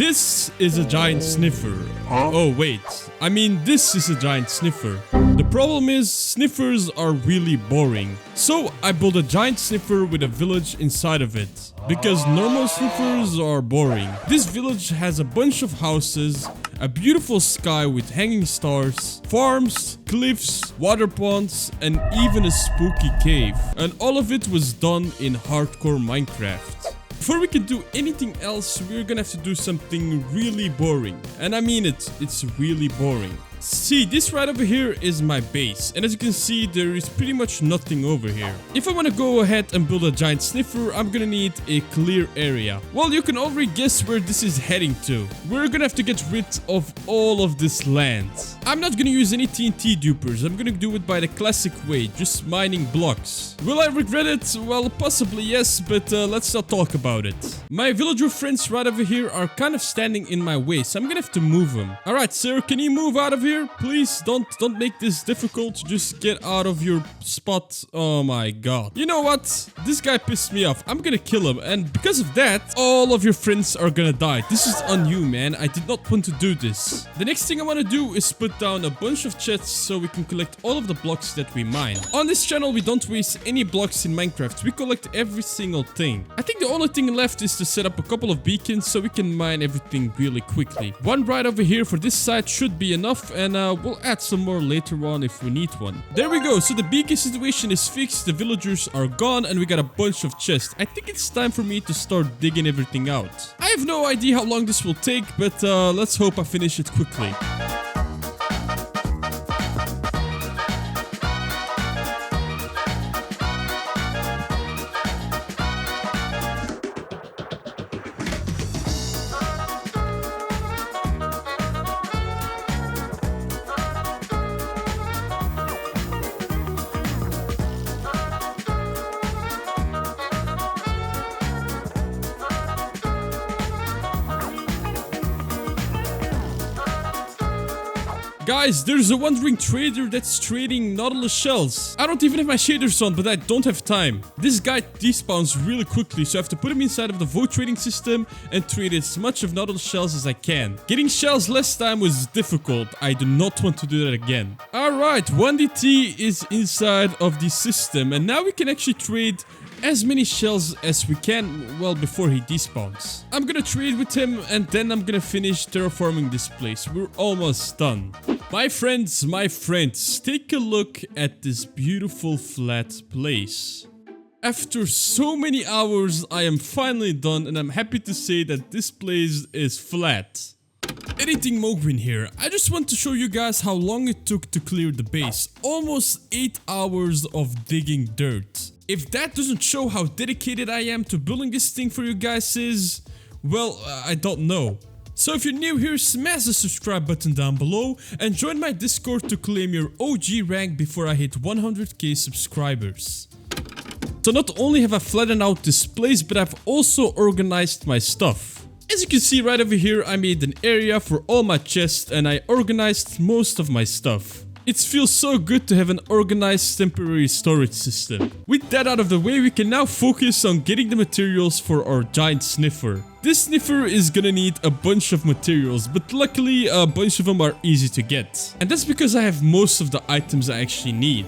This is a giant sniffer. Oh wait, I mean this is a giant sniffer. The problem is sniffers are really boring. So I built a giant sniffer with a village inside of it. Because normal sniffers are boring. This village has a bunch of houses, a beautiful sky with hanging stars, farms, cliffs, water ponds, and even a spooky cave. And all of it was done in hardcore Minecraft. Before we can do anything else, we're gonna have to do something really boring. And I mean it, it's really boring. See, this right over here is my base, and as you can see, there is pretty much nothing over here. If I want to go ahead and build a giant sniffer, I'm gonna need a clear area. Well, you can already guess where this is heading to. We're gonna have to get rid of all of this land. I'm not gonna use any TNT dupers. I'm gonna do it by the classic way, just mining blocks. Will I regret it? Well, possibly yes, but let's not talk about it. My villager friends right over here are kind of standing in my way, so I'm gonna have to move them. Alright, sir, can you move out of here? Please don't make this difficult. Just get out of your spot. Oh my god. You know what? This guy pissed me off. I'm gonna kill him, and because of that, all of your friends are gonna die. This is on you, man. I did not want to do this. The next thing I want to do is put down a bunch of chests so we can collect all of the blocks that we mine. On this channel, we don't waste any blocks in Minecraft. We collect every single thing. I think the only thing left is to set up a couple of beacons so we can mine everything really quickly. One right over here for this side should be enough, and we'll add some more later on if we need one. There we go. So the beacon situation is fixed, the villagers are gone, and we got a bunch of chests. I think it's time for me to start digging everything out. I have no idea how long this will take, but let's hope I finish it quickly. Guys, there's a wandering trader that's trading Nautilus shells. I don't even have my shaders on, but I don't have time. This guy despawns really quickly, so I have to put him inside of the vote trading system and trade as much of Nautilus shells as I can. Getting shells last time was difficult. I do not want to do that again. Alright, 1DT is inside of the system, and now we can actually trade as many shells as we can, well, before he despawns. I'm gonna trade with him, and then I'm gonna finish terraforming this place. We're almost done. My friends, take a look at this beautiful flat place. After so many hours, I am finally done, and I'm happy to say that this place is flat. Editing Mogwin here. I just want to show you guys how long it took to clear the base. Almost 8 hours of digging dirt. If that doesn't show how dedicated I am to building this thing for you guys is, well, I don't know. So if you're new here, smash the subscribe button down below and join my Discord to claim your OG rank before I hit 100k subscribers. So not only have I flattened out this place, but I've also organized my stuff. As you can see right over here, I made an area for all my chests and I organized most of my stuff. It feels so good to have an organized temporary storage system. With that out of the way, we can now focus on getting the materials for our giant sniffer. This sniffer is gonna need a bunch of materials, but luckily a bunch of them are easy to get. And that's because I have most of the items I actually need.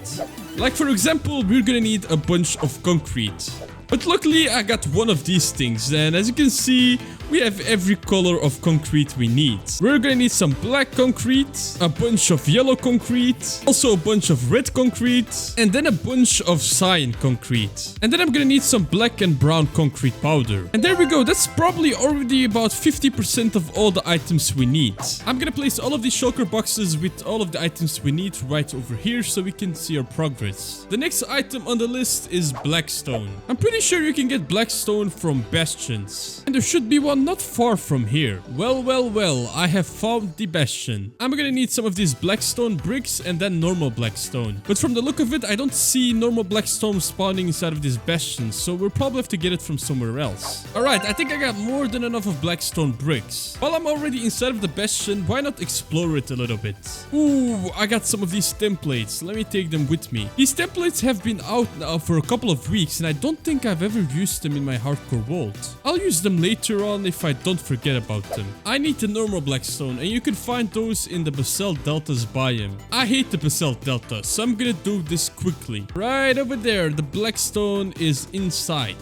Like for example, we're gonna need a bunch of concrete. But luckily I got one of these things, and as you can see, we have every color of concrete we need. We're gonna need some black concrete, a bunch of yellow concrete, also a bunch of red concrete, and then a bunch of cyan concrete. And then I'm gonna need some black and brown concrete powder. And there we go, that's probably already about 50% of all the items we need. I'm gonna place all of these shulker boxes with all of the items we need right over here so we can see our progress. The next item on the list is blackstone. I'm pretty sure you can get blackstone from bastions. And there should be one not far from here. Well, I have found the bastion. I'm gonna need some of these blackstone bricks and then normal blackstone. But from the look of it, I don't see normal blackstone spawning inside of this bastion, so we'll probably have to get it from somewhere else. Alright, I think I got more than enough of blackstone bricks. While I'm already inside of the bastion, why not explore it a little bit? Ooh, I got some of these templates. Let me take them with me. These templates have been out now for a couple of weeks, and I don't think I I've ever used them in my hardcore world. I'll use them later on if I don't forget about them. I need the normal blackstone, and you can find those in the Basalt Delta's biome. I hate the Basalt Delta, so I'm gonna do this quickly. Right over there, the blackstone is inside.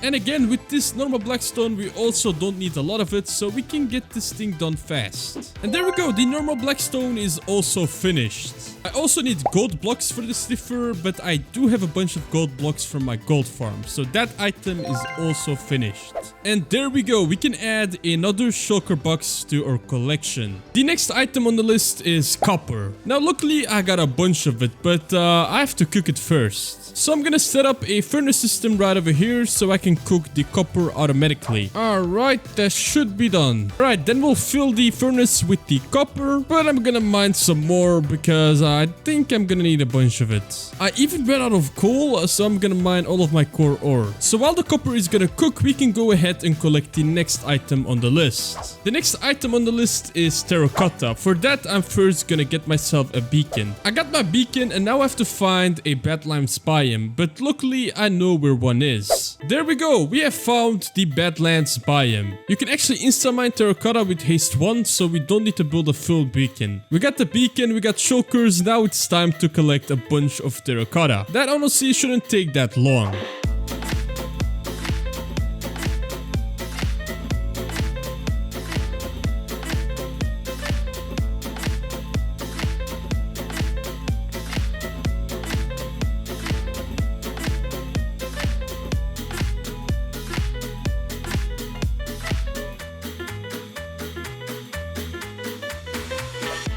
And again, with this normal blackstone, we also don't need a lot of it, so we can get this thing done fast. And there we go, the normal blackstone is also finished. I also need gold blocks for the Sniffer, but I do have a bunch of gold blocks from my gold farm, so that item is also finished. And there we go, we can add another shulker box to our collection. The next item on the list is copper. Now luckily I got a bunch of it, but I have to cook it first. So I'm gonna set up a furnace system right over here so I can cook the copper automatically. Alright, that should be done. Alright, then we'll fill the furnace with the copper, but I'm gonna mine some more because I think I'm gonna need a bunch of it. I even ran out of coal, so I'm gonna mine all of my core ore. So while the copper is gonna cook, we can go ahead and collect the next item on the list. The next item on the list is terracotta. For that, I'm first gonna get myself a beacon. I got my beacon and now I have to find a Badlands biome, but luckily I know where one is. There we go, we have found the Badlands biome. You can actually insta-mine terracotta with haste 1, so we don't need to build a full beacon. We got the beacon, we got shulkers, now it's time to collect a bunch of terracotta. That honestly shouldn't take that long.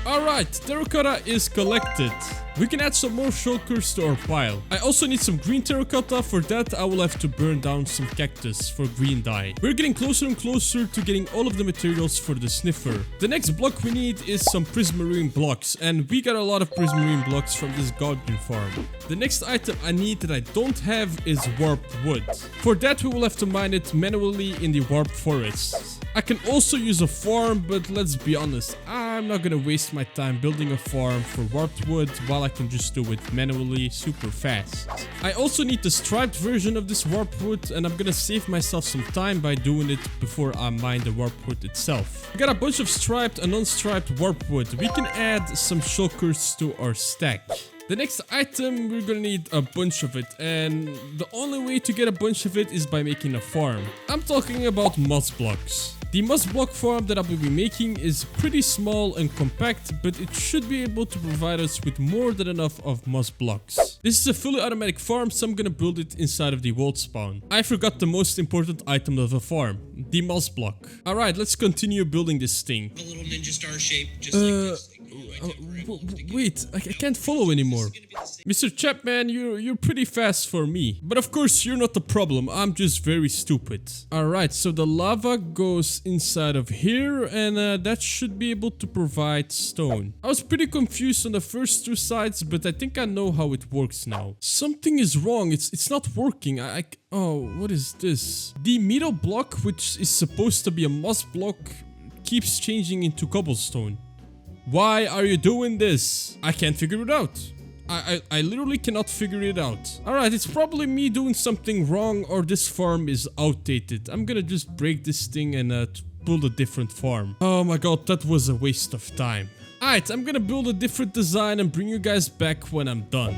Alright, terracotta is collected. We can add some more shulkers to our pile. I also need some green terracotta. For that, I will have to burn down some cactus for green dye. We're getting closer and closer to getting all of the materials for the Sniffer. The next block we need is some prismarine blocks, and we got a lot of prismarine blocks from this guardian farm. The next item I need that I don't have is warped wood. For that, we will have to mine it manually in the warped forests. I can also use a farm, but let's be honest, I'm not gonna waste my time building a farm for warped wood while I can just do it manually super fast. I also need the striped version of this warped wood, and I'm gonna save myself some time by doing it before I mine the warped wood itself. We got a bunch of striped and non-striped warped wood. We can add some shulkers to our stack. The next item, we're gonna need a bunch of it, and the only way to get a bunch of it is by making a farm. I'm talking about moss blocks. The moss block farm that I will be making is pretty small and compact, but it should be able to provide us with more than enough of moss blocks. This is a fully automatic farm, so I'm gonna build it inside of the world spawn. I forgot the most important item of the farm, the moss block. Alright, let's continue building this thing. A little ninja star shape, just like this. Wait, I can't follow anymore. Mr. Chapman, you're pretty fast for me. But of course, you're not the problem. I'm just very stupid. Alright, so the lava goes inside of here, and that should be able to provide stone. I was pretty confused on the first two sides, but I think I know how it works now. Something is wrong. It's not working. Oh, what is this? The metal block, which is supposed to be a moss block, keeps changing into cobblestone. Why are you doing this? I can't figure it out. I literally cannot figure it out. Alright, it's probably me doing something wrong, or this farm is outdated. I'm gonna just break this thing and build a different farm. Oh my god, that was a waste of time. Alright, I'm gonna build a different design and bring you guys back when I'm done.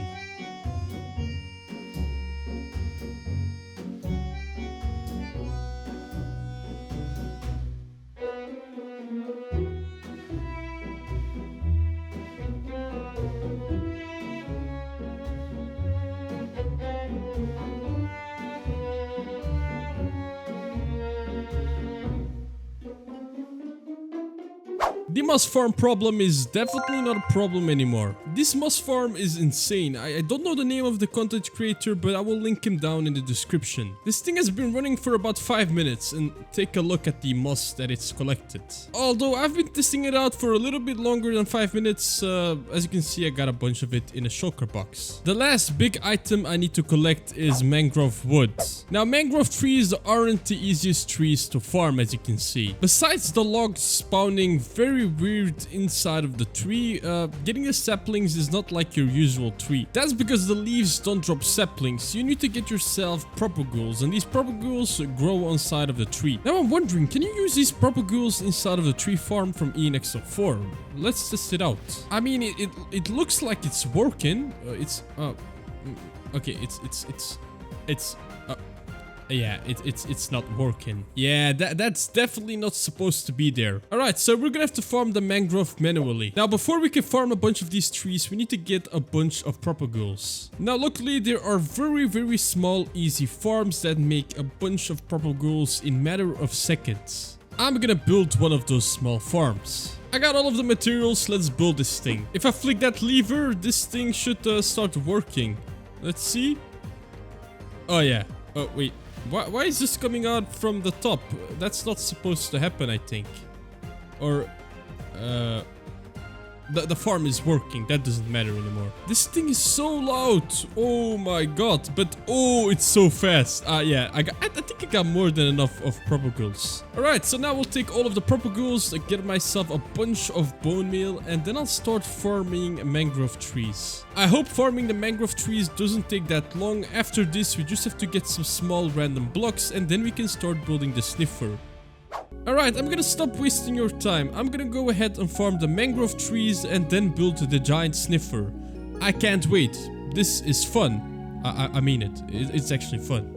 The moss farm problem is definitely not a problem anymore. This moss farm is insane. I don't know the name of the content creator, but I will link him down in the description. This thing has been running for about 5 minutes, and take a look at the moss that it's collected. Although I've been testing it out for a little bit longer than 5 minutes, as you can see I got a bunch of it in a shulker box. The last big item I need to collect is mangrove wood. Now mangrove trees aren't the easiest trees to farm, as you can see. Besides the logs spawning very weird inside of the tree, getting a sapling saplings is not like your usual tree. That's because the leaves don't drop saplings. You need to get yourself propagules, and these propagules grow on side of the tree. Now I'm wondering, can you use these propagules inside of the tree farm from ENX04? Let's test it out. I mean, it looks like it's working. Okay, it's not working. Yeah, that's definitely not supposed to be there. Alright, so we're gonna have to farm the mangrove manually. Now, before we can farm a bunch of these trees, we need to get a bunch of propagules. Now, luckily, there are very small, easy farms that make a bunch of propagules in matter of seconds. I'm gonna build one of those small farms. I got all of the materials, let's build this thing. If I flick that lever, this thing should start working. Let's see. Oh yeah. Oh wait. Why is this coming out from the top? That's not supposed to happen, I think. Or, the farm is working. That doesn't matter anymore. This thing is so loud. Oh my god. But, oh, it's so fast. Yeah, I think I got more than enough of propagules. Alright, so now we'll take all of the propagules, get myself a bunch of bone meal, and then I'll start farming mangrove trees. I hope farming the mangrove trees doesn't take that long. After this, we just have to get some small random blocks, and then we can start building the sniffer. Alright, I'm gonna stop wasting your time. I'm gonna go ahead and farm the mangrove trees and then build the giant sniffer. I can't wait. This is fun. I mean it. It's actually fun.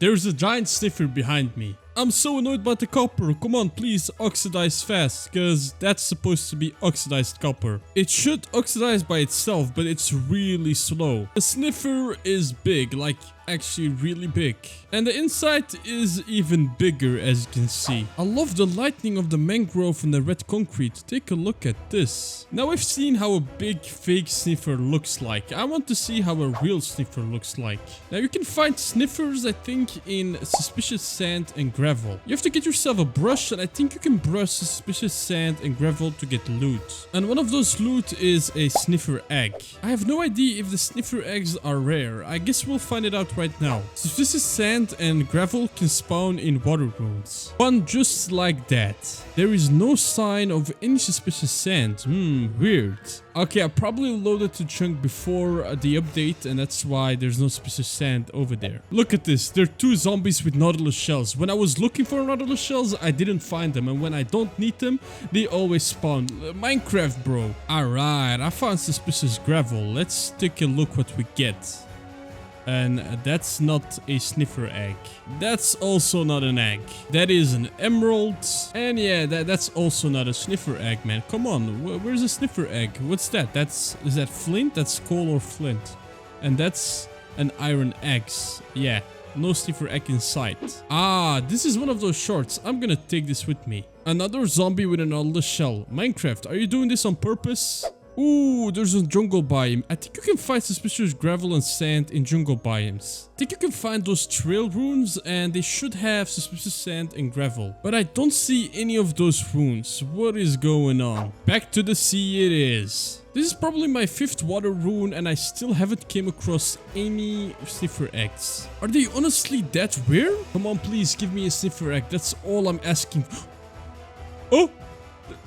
There's a giant sniffer behind me. I'm so annoyed by the copper. Come on, please oxidize fast, cause that's supposed to be oxidized copper. It should oxidize by itself, but it's really slow. The sniffer is big, like actually really big. And the inside is even bigger, as you can see. I love the lightning of the mangrove and the red concrete. Take a look at this. Now we've seen how a big fake sniffer looks like. I want to see how a real sniffer looks like. Now you can find sniffers, I think, in suspicious sand and gravel. You have to get yourself a brush, and I think you can brush suspicious sand and gravel to get loot. And one of those loot is a sniffer egg. I have no idea if the sniffer eggs are rare. I guess we'll find it out right now. Suspicious sand and gravel can spawn in water rooms. One just like that. There is no sign of any suspicious sand. Weird. Okay, I probably loaded the chunk before the update, and that's why there's no suspicious sand over there. Look at this. There are two zombies with nautilus shells. When I was looking for nautilus shells, I didn't find them, and when I don't need them, they always spawn. Minecraft, bro. Alright, I found suspicious gravel. Let's take a look what we get. And that's not a sniffer egg. That's also not an egg. That is an emerald. And yeah, that's also not a sniffer egg, man. Come on, where's a sniffer egg? What's that? Is that flint? That's coal or flint. And that's an iron axe. Yeah, No sniffer egg in sight. Ah, this is one of those shorts. I'm gonna take this with me. Another zombie with an nautilus shell. Minecraft, are you doing this on purpose? Ooh, there's a jungle biome. I think you can find suspicious gravel and sand in jungle biomes. I think you can find those trail runes and they should have suspicious sand and gravel. But I don't see any of those runes. What is going on? Back to the sea it is. This is probably my 5th water rune and I still haven't came across any sniffer eggs. Are they honestly that rare? Come on, please give me a sniffer egg. That's all I'm asking. Oh!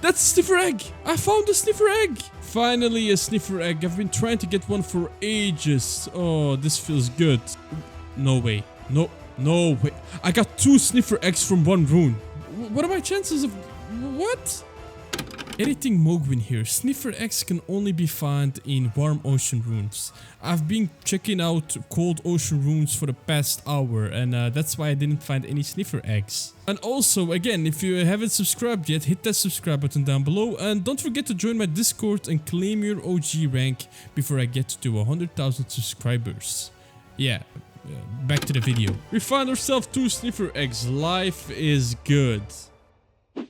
That's a sniffer egg! I found a sniffer egg! Finally a sniffer egg. I've been trying to get one for ages. Oh, this feels good. No way. No way. I got 2 sniffer eggs from 1 rune. What are my chances of... What? Editing Mogwin here. Sniffer eggs can only be found in warm ocean runes. I've been checking out cold ocean runes for the past hour and that's why I didn't find any sniffer eggs. And also, again, if you haven't subscribed yet, hit that subscribe button down below and don't forget to join my Discord and claim your OG rank before I get to 100,000 subscribers. Yeah, back to the video. We found ourselves 2 sniffer eggs. Life is good.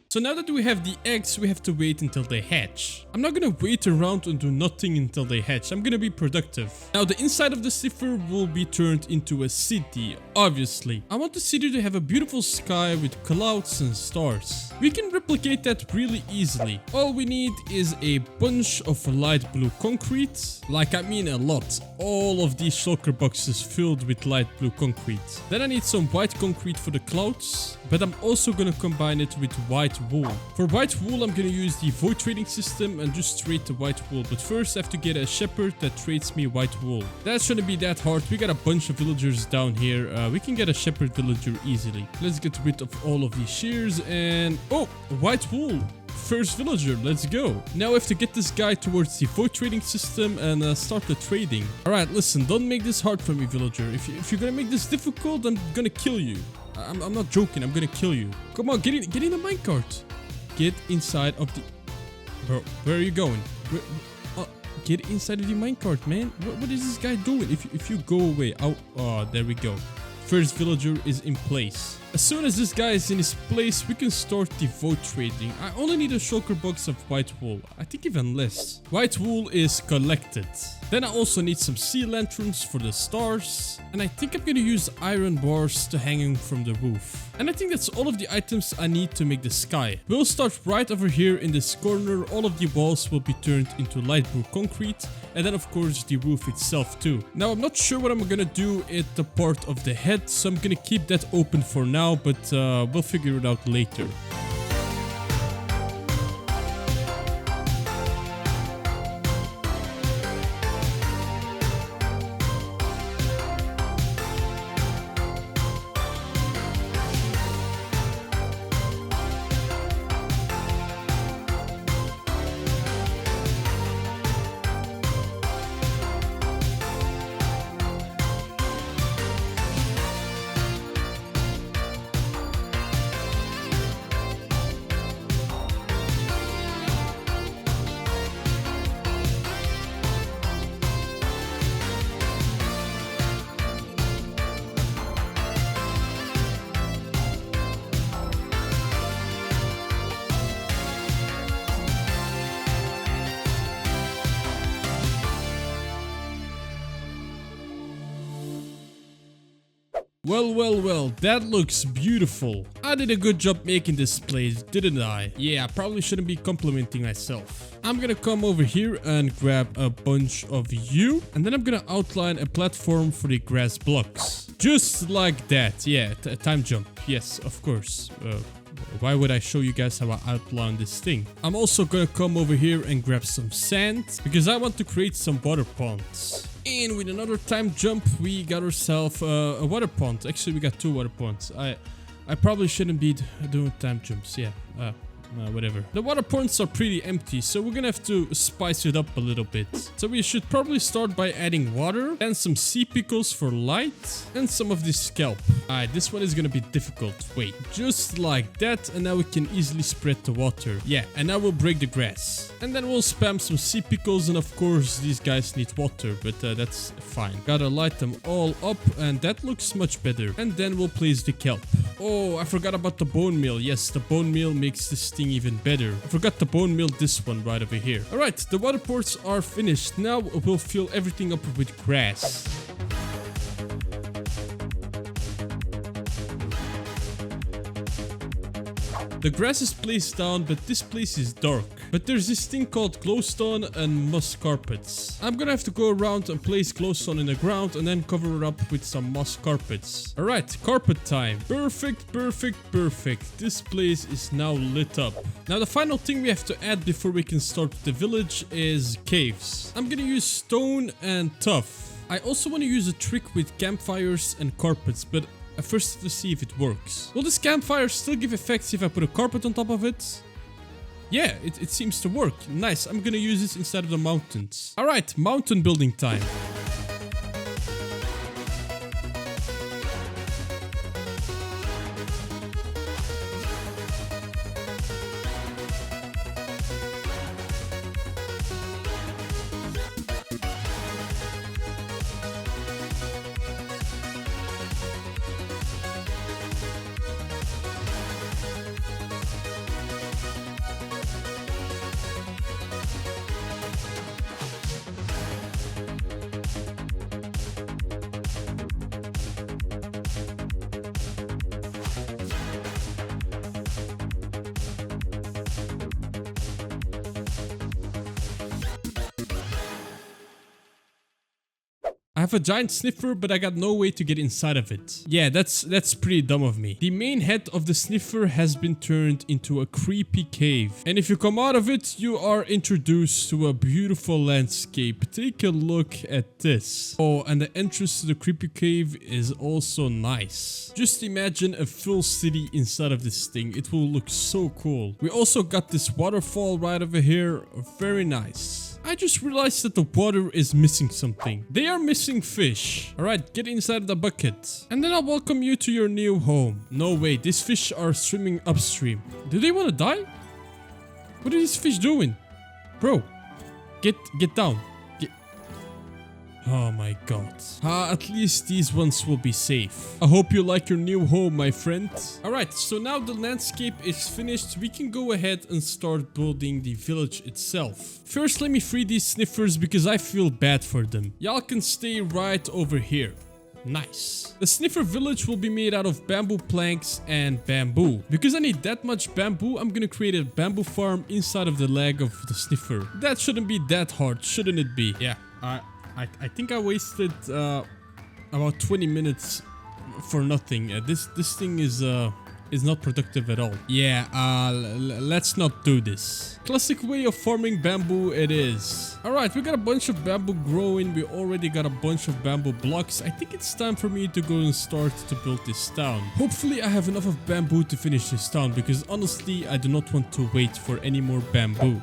So now that we have the eggs, we have to wait until they hatch. I'm not gonna wait around and do nothing until they hatch. I'm gonna be productive. Now the inside of the sniffer will be turned into a city, obviously. I want the city to have a beautiful sky with clouds and stars. We can replicate that really easily. All we need is a bunch of light blue concrete. Like, I mean a lot. All of these shulker boxes filled with light blue concrete. Then I need some white concrete for the clouds. But I'm also gonna combine it with white wool. For white wool, I'm gonna use the void trading system and just trade the white wool. But first, I have to get a shepherd that trades me white wool. That shouldn't be that hard. We got a bunch of villagers down here. We can get a shepherd villager easily. Let's get rid of all of these shears and... Oh, white wool. First villager, let's go. Now I have to get this guy towards the void trading system and start the trading. Alright, listen, don't make this hard for me, villager. If you're gonna make this difficult, I'm gonna kill you. I'm not joking, I'm gonna kill you. Come on, get in the minecart. Get inside of the... Bro, where are you going? Get inside of the minecart, man. What is this guy doing? If you go away... Oh, there we go. First villager is in place. As soon as this guy is in his place, we can start the void trading. I only need a shulker box of white wool. I think even less. White wool is collected. Then I also need some sea lanterns for the stars. And I think I'm gonna use iron bars to hang from the roof. And I think that's all of the items I need to make the sky. We'll start right over here in this corner. All of the walls will be turned into light blue concrete. And then of course the roof itself too. Now I'm not sure what I'm gonna do at the part of the head. So I'm gonna keep that open for now. But we'll figure it out later. Well, that looks beautiful. I did a good job making this place, didn't I? Yeah, I probably shouldn't be complimenting myself. I'm gonna come over here and grab a bunch of you. And then I'm gonna outline a platform for the grass blocks. Just like that. Yeah, time jump. Yes, of course. Why would I show you guys how I outline this thing? I'm also gonna come over here and grab some sand because I want to create some water ponds. And with another time jump, we got ourselves a water pond. Actually, we got 2 water ponds. I probably shouldn't be doing time jumps. Yeah, Whatever. The water ponds are pretty empty, so we're gonna have to spice it up a little bit. So we should probably start by adding water and some sea pickles for light and some of this kelp. Alright, this one is gonna be difficult. Wait, just like that, and now we can easily spread the water. Yeah, and now we'll break the grass. And then we'll spam some sea pickles, and of course these guys need water, but that's fine. Gotta light them all up, and that looks much better. And then we'll place the kelp. Oh, I forgot about the bone meal. Yes, the bone meal makes this thing even better. I forgot to bone meal this one right over here. Alright, the water ports are finished. Now we'll fill everything up with grass. The grass is placed down, but this place is dark. But there's this thing called glowstone and moss carpets. I'm gonna have to go around and place glowstone in the ground and then cover it up with some moss carpets. Alright, carpet time. Perfect, perfect, perfect. This place is now lit up. Now the final thing we have to add before we can start the village is caves. I'm gonna use stone and tuff. I also want to use a trick with campfires and carpets, but I first have to see if it works. Will this campfire still give effects if I put a carpet on top of it? Yeah, it seems to work. Nice, I'm gonna use this instead of the mountains. Alright, mountain building time. I have a giant sniffer, but I got no way to get inside of it. Yeah, that's pretty dumb of me. The main head of the sniffer has been turned into a creepy cave. And if you come out of it, you are introduced to a beautiful landscape. Take a look at this. Oh, and the entrance to the creepy cave is also nice. Just imagine a full city inside of this thing. It will look so cool. We also got this waterfall right over here. Very nice. I just realized that the water is missing something. They are missing fish. Alright, get inside the bucket. And then I'll welcome you to your new home. No way, these fish are swimming upstream. Do they want to die? What are these fish doing? Bro, get down. Oh my god. At least these ones will be safe. I hope you like your new home, my friend. Alright, so now the landscape is finished. We can go ahead and start building the village itself. First, let me free these sniffers because I feel bad for them. Y'all can stay right over here. Nice. The sniffer village will be made out of bamboo planks and bamboo. Because I need that much bamboo, I'm gonna create a bamboo farm inside of the leg of the sniffer. That shouldn't be that hard, shouldn't it be? Yeah, I think I wasted about 20 minutes for nothing. This thing is not productive at all. Yeah, let's not do this. Classic way of farming bamboo it is. Alright, we got a bunch of bamboo growing. We already got a bunch of bamboo blocks. I think it's time for me to go and start to build this town. Hopefully I have enough of bamboo to finish this town, because honestly I do not want to wait for any more bamboo.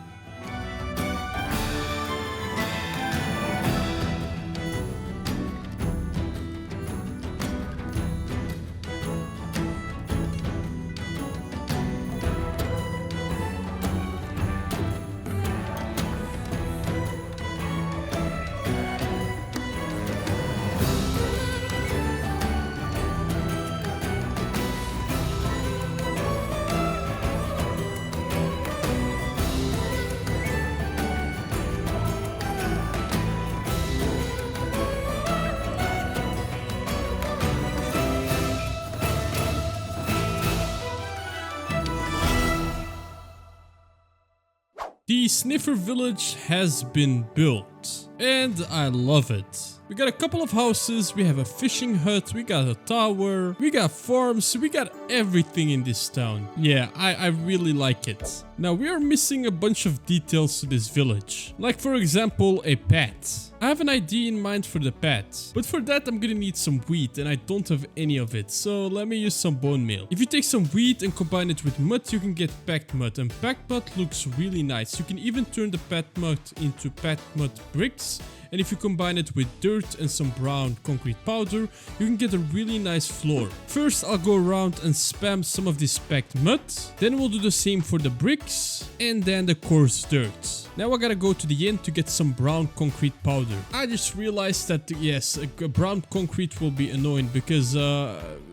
The sniffer village has been built, and I love it. We got a couple of houses, we have a fishing hut, we got a tower, we got farms, we got everything in this town. Yeah, I really like it. Now we are missing a bunch of details to this village. Like for example, a path. I have an idea in mind for the path, but for that I'm gonna need some wheat and I don't have any of it, so let me use some bone meal. If you take some wheat and combine it with mud, you can get packed mud, and packed mud looks really nice. You can even turn the packed mud into packed mud bricks. And if you combine it with dirt and some brown concrete powder, you can get a really nice floor. First, I'll go around and spam some of this packed mud. Then we'll do the same for the bricks and then the coarse dirt. Now I gotta go to the end to get some brown concrete powder. I just realized that, yes, a brown concrete will be annoying because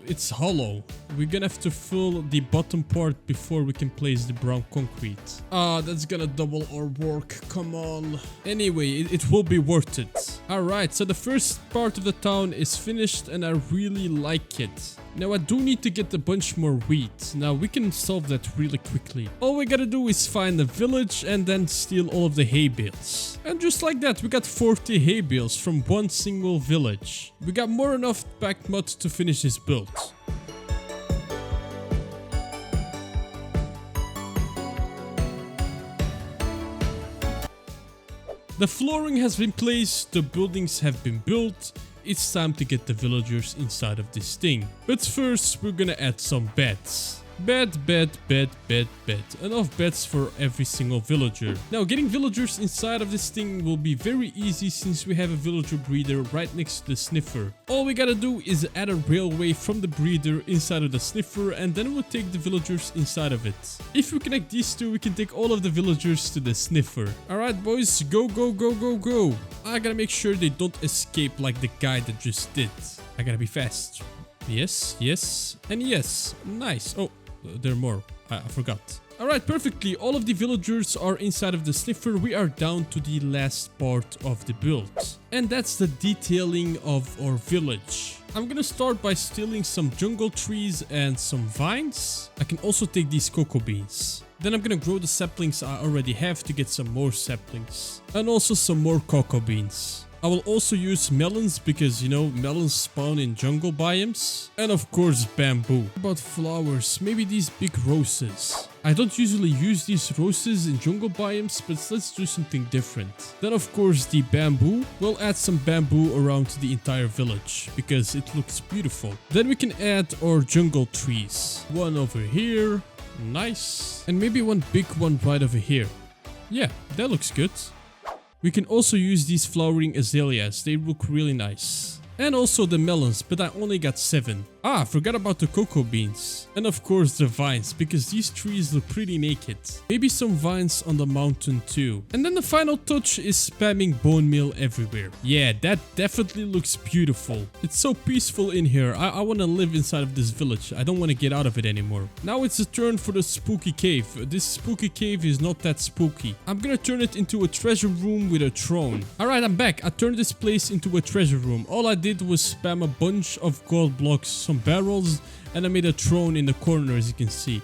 it's hollow. We're gonna have to fill the bottom part before we can place the brown concrete. That's gonna double our work. Come on. Anyway, it will be worth it. Alright, so the first part of the town is finished and I really like it. Now I do need to get a bunch more wheat. Now we can solve that really quickly. All we gotta do is find a village and then steal all of the hay bales. And just like that, we got 40 hay bales from one single village. We got more than enough packed mud to finish this build. The flooring has been placed, the buildings have been built. It's time to get the villagers inside of this thing. But first, we're gonna add some beds. Bed. Enough beds for every single villager. Now, getting villagers inside of this thing will be very easy since we have a villager breeder right next to the Sniffer. All we gotta do is add a railway from the breeder inside of the Sniffer and then we'll take the villagers inside of it. If we connect these two, we can take all of the villagers to the Sniffer. Alright boys, go. I gotta make sure they don't escape like the guy that just did. I gotta be fast. Yes, and yes. Nice. Oh, there are more. I forgot. Alright, perfectly. All of the villagers are inside of the Sniffer. We are down to the last part of the build. And that's the detailing of our village. I'm gonna start by stealing some jungle trees and some vines. I can also take these cocoa beans. Then I'm gonna grow the saplings I already have to get some more saplings. And also some more cocoa beans. I will also use melons because, you know, melons spawn in jungle biomes. And of course bamboo. About flowers, maybe these big roses. I don't usually use these roses in jungle biomes, but let's do something different. Then of course the bamboo. We'll add some bamboo around the entire village because it looks beautiful. Then we can add our jungle trees. One over here. Nice. And maybe one big one right over here. Yeah, that looks good. We can also use these flowering azaleas, they look really nice. And also the melons, but I only got 7. Ah, forgot about the cocoa beans. And of course the vines, because these trees look pretty naked. Maybe some vines on the mountain too. And then the final touch is spamming bone meal everywhere. Yeah, that definitely looks beautiful. It's so peaceful in here. I want to live inside of this village. I don't want to get out of it anymore. Now it's a turn for the spooky cave. This spooky cave is not that spooky. I'm gonna turn it into a treasure room with a throne. Alright, I'm back. I turned this place into a treasure room. All I did was spam a bunch of gold blocks, some barrels, and I made a throne in the corner as you can see.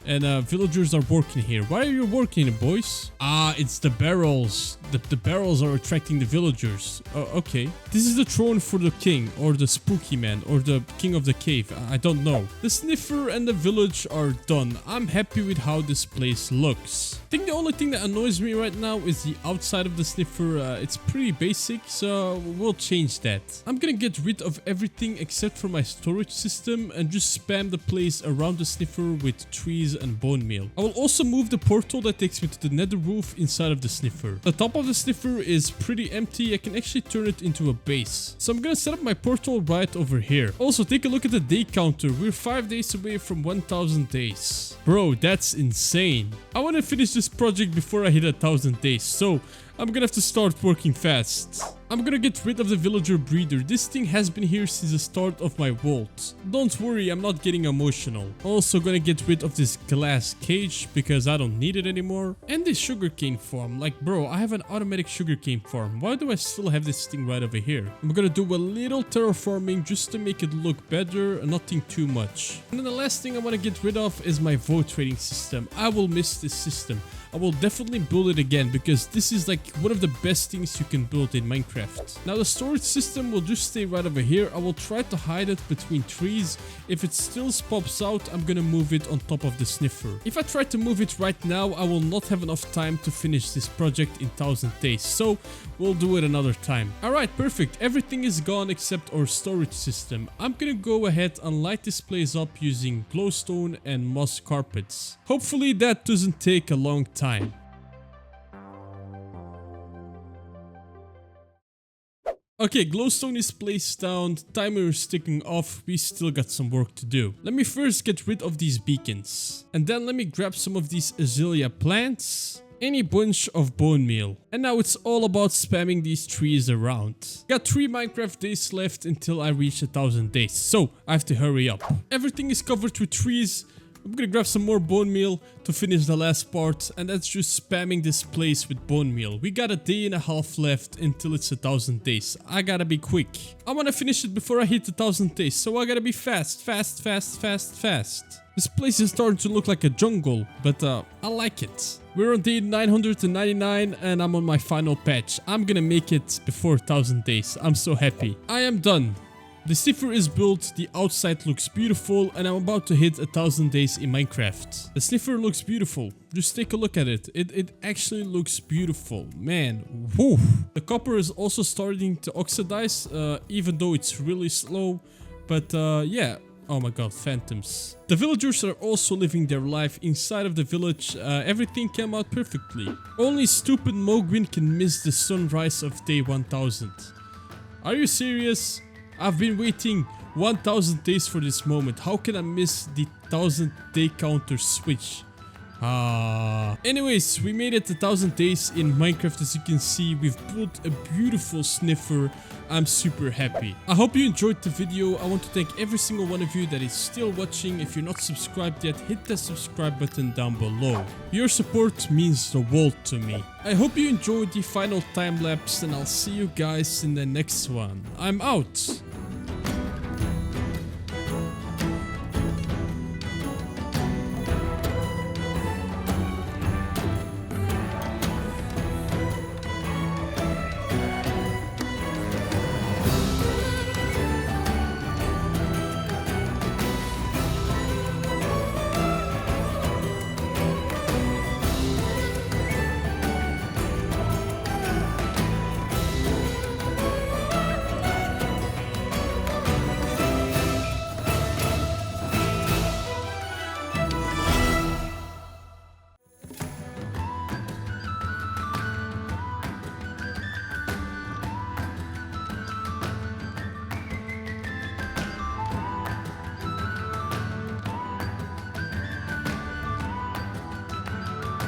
And villagers are working here. Why are you working, boys? Ah, it's the barrels. The barrels are attracting the villagers. Okay. This is the throne for the king, or the spooky man, or the king of the cave. I don't know. The Sniffer and the village are done. I'm happy with how this place looks. I think the only thing that annoys me right now is the outside of the Sniffer. It's pretty basic, so we'll change that. I'm gonna get rid of everything except for my storage system and just spam the place around the Sniffer with trees and bone meal. I will also move the portal that takes me to the nether roof inside of the Sniffer. The top of the Sniffer is pretty empty. I can actually turn it into a base. So I'm gonna set up my portal right over here. Also, take a look at the day counter. We're 5 days away from 1000 days. Bro, that's insane. I want to finish this project before I hit 1000 days, so I'm gonna have to start working fast. I'm gonna get rid of the villager breeder. This thing has been here since the start of my vault. Don't worry, I'm not getting emotional. Also gonna get rid of this glass cage because I don't need it anymore. And this sugarcane farm. Like, bro, I have an automatic sugarcane farm. Why do I still have this thing right over here? I'm gonna do a little terraforming just to make it look better and nothing too much. And then the last thing I want to get rid of is my vote trading system. I will miss this system. I will definitely build it again because this is like like one of the best things you can build in Minecraft. Now the storage system will just stay right over here. I will try to hide it between trees. If it still pops out, I'm gonna move it on top of the Sniffer. If I try to move it right now, I will not have enough time to finish this project in 1000 days. So we'll do it another time. Alright, perfect. Everything is gone except our storage system. I'm gonna go ahead and light this place up using glowstone and moss carpets. Hopefully that doesn't take a long time. Okay, glowstone is placed down, timer is ticking off, we still got some work to do. Let me first get rid of these beacons. And then let me grab some of these azalea plants. Any bunch of bone meal. And now it's all about spamming these trees around. Got 3 Minecraft days left until I reach 1000 days. So I have to hurry up. Everything is covered with trees. I'm gonna grab some more bone meal to finish the last part, and that's just spamming this place with bone meal. We got a day and a half left until it's 1000 days. I gotta be quick. I wanna finish it before I hit 1000 days, so I gotta be fast. This place is starting to look like a jungle, but I like it. We're on day 999 and I'm on my final patch. I'm gonna make it before 1000 days. I'm so happy. I am done. The Sniffer is built, the outside looks beautiful, and I'm about to hit 1000 days in Minecraft. The Sniffer looks beautiful. Just take a look at it. It actually looks beautiful. Man, whew. The copper is also starting to oxidize, even though it's really slow. But yeah. Oh my god, phantoms. The villagers are also living their life inside of the village. Everything came out perfectly. Only stupid Mogwin can miss the sunrise of day 1000. Are you serious? I've been waiting 1000 days for this moment. How can I miss the 1000 day counter switch? Anyways, we made it 1000 days in Minecraft. As you can see, we've built a beautiful Sniffer. I'm super happy. I hope you enjoyed the video. I want to thank every single one of you that is still watching. If you're not subscribed yet, hit the subscribe button down below. Your support means the world to me. I hope you enjoyed the final time lapse, and I'll see you guys in the next one. I'm out.